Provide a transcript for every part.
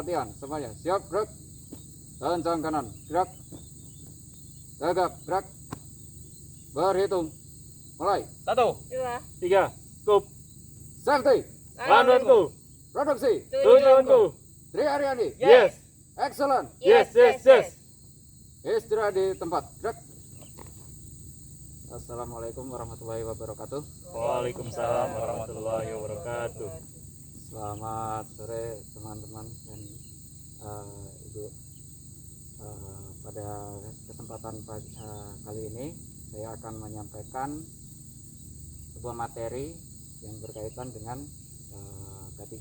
latihan semuanya. Siap, gerak. Kencang kanan, gerak. Tegap, gerak. Berhitung. Mulai. 1, 2, 3, cukup. Safety. Panduanku, Produksi. tujuanku. Tri Aryani. Yes, Excellent. yes, yes, yes. Istirahat di tempat. Gerak. Assalamualaikum warahmatullahi wabarakatuh. Waalaikumsalam warahmatullahi wabarakatuh. Selamat sore teman-teman dan ibu. Pada kesempatan kali ini saya akan menyampaikan sebuah materi yang berkaitan dengan K3,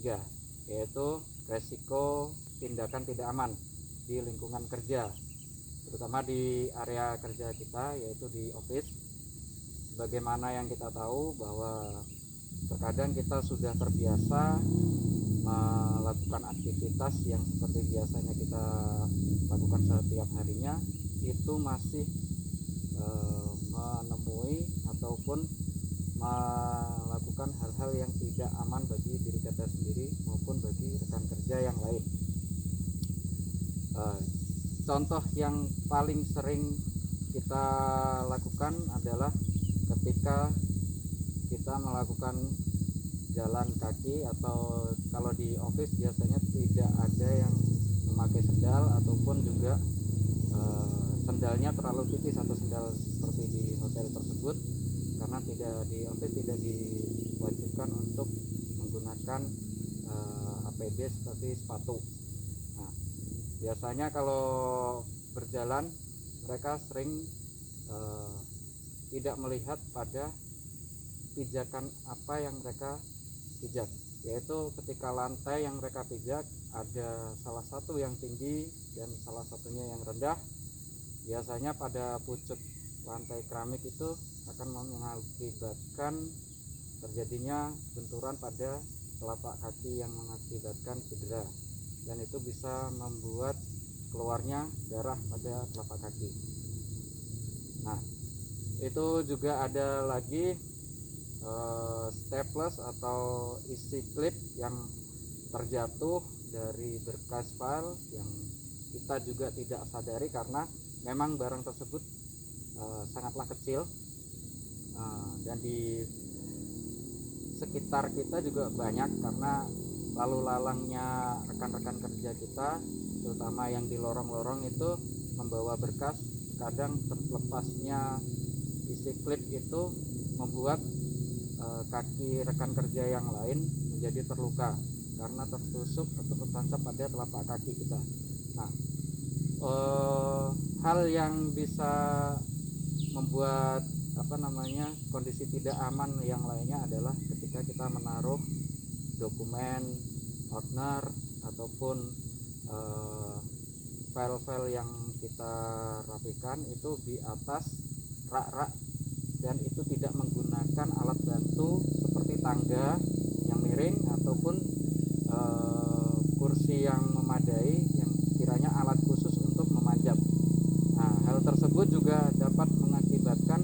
yaitu resiko tindakan tidak aman di lingkungan kerja, terutama di area kerja kita, yaitu di office. Sebagaimana yang kita tahu bahwa terkadang kita sudah terbiasa melakukan aktivitas yang seperti biasanya kita lakukan setiap harinya, itu masih menemui ataupun melakukan hal-hal yang tidak aman bagi diri kita sendiri maupun bagi rekan kerja yang lain. Contoh yang paling sering kita lakukan adalah ketika kita melakukan jalan kaki, atau kalau di office biasanya tidak ada yang memakai sendal ataupun juga sendalnya terlalu tipis atau sendal seperti di hotel tersebut, karena di office tidak diwajibkan untuk menggunakan APD seperti sepatu. Nah, biasanya kalau berjalan mereka sering tidak melihat pada pijakan apa yang mereka pijak, yaitu ketika lantai yang mereka pijak ada salah satu yang tinggi dan salah satunya yang rendah. Biasanya pada pucuk lantai keramik itu akan mengakibatkan terjadinya benturan pada telapak kaki yang mengakibatkan cedera, dan itu bisa membuat keluarnya darah pada telapak kaki. Nah, itu juga ada lagi staples atau isi klip yang terjatuh dari berkas file yang kita juga tidak sadari karena memang barang tersebut sangatlah kecil, dan di sekitar kita juga banyak karena lalu lalangnya rekan-rekan kerja kita, terutama yang di lorong-lorong itu membawa berkas. Kadang terlepasnya isi klip itu membuat kaki rekan kerja yang lain menjadi terluka karena tertusuk atau tertancap pada telapak kaki kita. Nah, hal yang bisa membuat kondisi tidak aman yang lainnya adalah ketika kita menaruh dokumen, owner ataupun file-file yang kita rapikan itu di atas rak-rak, dan itu tidak menggunakan alat bantu seperti tangga yang miring ataupun kursi yang memadai yang kiranya alat khusus untuk memanjat. Nah, hal tersebut juga dapat mengakibatkan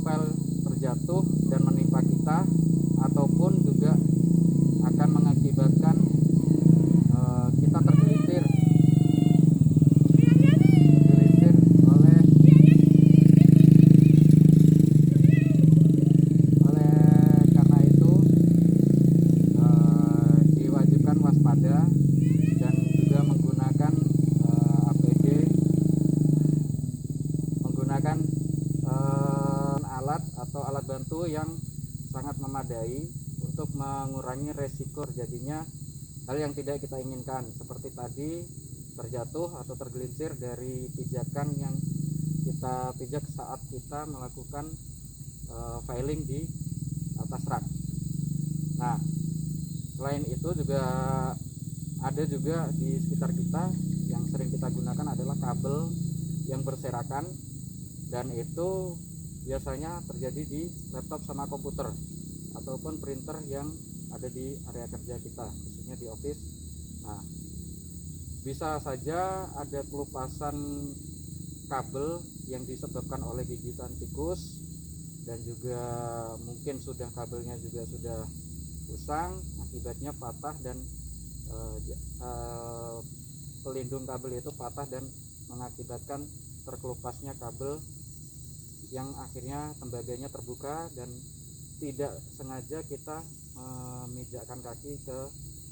file terjatuh dan menimpa kita, ataupun juga akan mengakibatkan kita tergelincir karena itu diwajibkan waspada dan juga menggunakan APD, menggunakan alat atau alat bantu yang sangat memadai untuk mengurangi resiko terjadinya hal yang tidak kita inginkan, seperti tadi terjatuh atau tergelincir dari pijakan yang kita pijak saat kita melakukan filing di atas rak. Nah, selain itu juga ada juga di sekitar kita yang sering kita gunakan adalah kabel yang berserakan, dan itu biasanya terjadi di laptop sama komputer ataupun printer yang ada di area kerja kita, khususnya di office. Nah, bisa saja ada kelupasan kabel yang disebabkan oleh gigitan tikus, dan juga mungkin kabelnya juga sudah usang, akibatnya patah dan pelindung kabel itu patah dan mengakibatkan terkelupasnya kabel yang akhirnya tembaganya terbuka dan tidak sengaja kita memijakkan kaki ke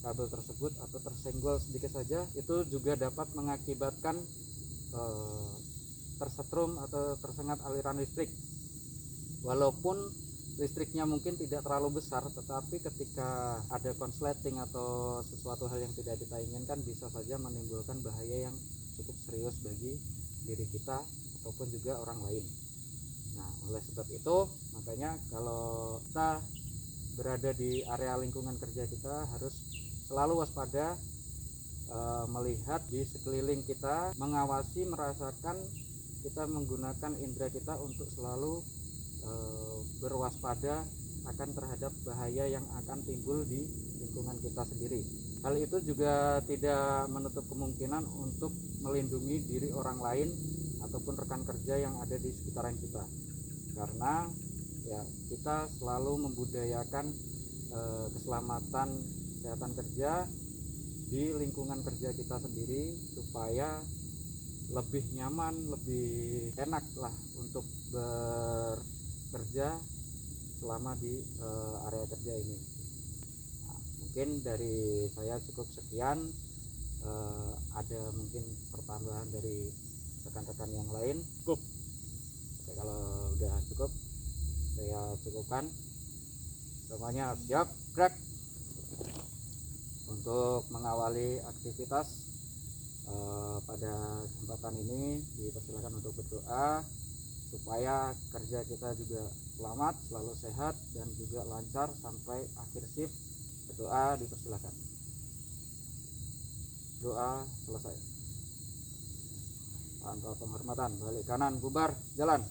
kabel tersebut atau tersenggol sedikit saja, itu juga dapat mengakibatkan tersetrum atau tersengat aliran listrik. Walaupun listriknya mungkin tidak terlalu besar, tetapi ketika ada konsleting atau sesuatu hal yang tidak kita inginkan bisa saja menimbulkan bahaya yang cukup serius bagi diri kita ataupun juga orang lain. Nah, oleh sebab itu makanya kalau kita berada di area lingkungan kerja kita harus selalu waspada, melihat di sekeliling kita, mengawasi, merasakan, kita menggunakan indera kita untuk selalu berwaspada akan terhadap bahaya yang akan timbul di lingkungan kita sendiri. Hal itu juga tidak menutup kemungkinan untuk melindungi diri orang lain ataupun rekan kerja yang ada di sekitaran kita, karena ya kita selalu membudayakan keselamatan kesehatan kerja di lingkungan kerja kita sendiri supaya lebih nyaman, lebih enak lah untuk bekerja selama di area kerja ini. Nah, mungkin dari saya cukup sekian. Ada mungkin pertambahan dari rekan-rekan yang lain? Cukup. Oke, kalau udah cukup saya cukupkan. Semuanya siap, gerak untuk mengawali aktivitas. Pada kesempatan ini dipersilakan untuk berdoa supaya kerja kita juga selamat, selalu sehat dan juga lancar sampai akhir shift. Berdoa dipersilakan. Doa selesai. Tanpa penghormatan, balik kanan, bubar, jalan.